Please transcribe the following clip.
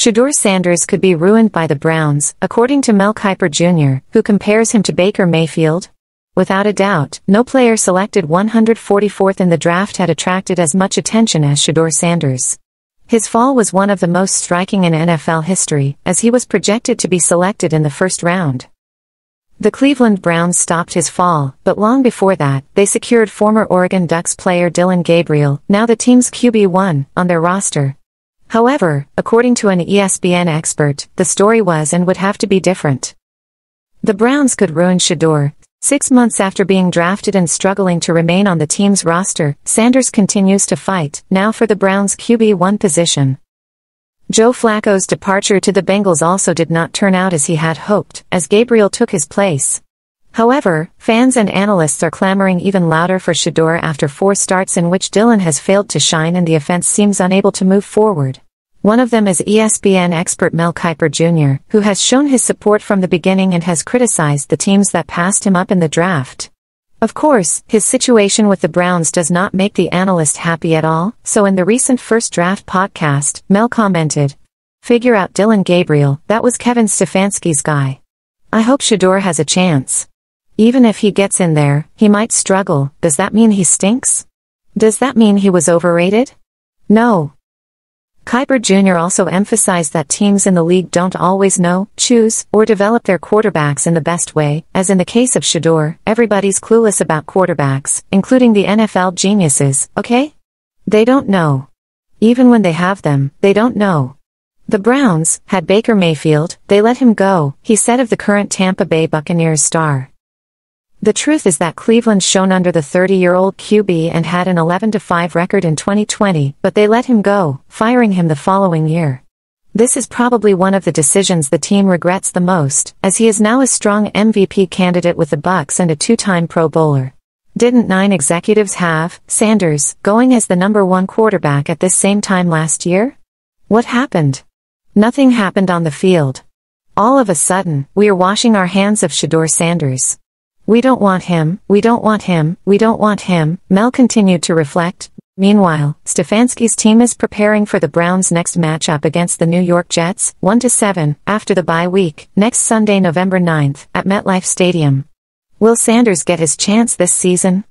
Shedeur Sanders could be ruined by the Browns, according to Mel Kiper Jr., who compares him to Baker Mayfield. Without a doubt, no player selected 144th in the draft had attracted as much attention as Shedeur Sanders. His fall was one of the most striking in NFL history, as he was projected to be selected in the first round. The Cleveland Browns stopped his fall, but long before that, they secured former Oregon Ducks player Dillon Gabriel, now the team's QB1, on their roster. However, according to an ESPN expert, the story was and would have to be different. The Browns could ruin Shedeur. 6 months after being drafted and struggling to remain on the team's roster, Sanders continues to fight, now for the Browns' QB1 position. Joe Flacco's departure to the Bengals also did not turn out as he had hoped, as Gabriel took his place. However, fans and analysts are clamoring even louder for Shedeur after 4 starts in which Dillon has failed to shine and the offense seems unable to move forward. One of them is ESPN expert Mel Kiper Jr., who has shown his support from the beginning and has criticized the teams that passed him up in the draft. Of course, his situation with the Browns does not make the analyst happy at all, so in the recent First Draft podcast, Mel commented, "Figure out Dillon Gabriel, that was Kevin Stefanski's guy. I hope Shedeur has a chance. Even if he gets in there, he might struggle. Does that mean he stinks? Does that mean he was overrated? No." Kiper Jr. also emphasized that teams in the league don't always know, choose, or develop their quarterbacks in the best way, as in the case of Shedeur, everybody's clueless about quarterbacks, including the NFL geniuses, okay? They don't know. Even when they have them, they don't know. The Browns had Baker Mayfield, they let him go, he said of the current Tampa Bay Buccaneers star. The truth is that Cleveland shone under the 30-year-old QB and had an 11-5 record in 2020, but they let him go, firing him the following year. This is probably one of the decisions the team regrets the most, as he is now a strong MVP candidate with the Bucs and a 2-time Pro Bowler. Didn't 9 executives have Sanders going as the #1 quarterback at this same time last year? What happened? Nothing happened on the field. All of a sudden, we are washing our hands of Shedeur Sanders. We don't want him, we don't want him, we don't want him, Mel continued to reflect. Meanwhile, Stefanski's team is preparing for the Browns' next matchup against the New York Jets, 1-7, after the bye week, next Sunday, November 9th, at MetLife Stadium. Will Sanders get his chance this season?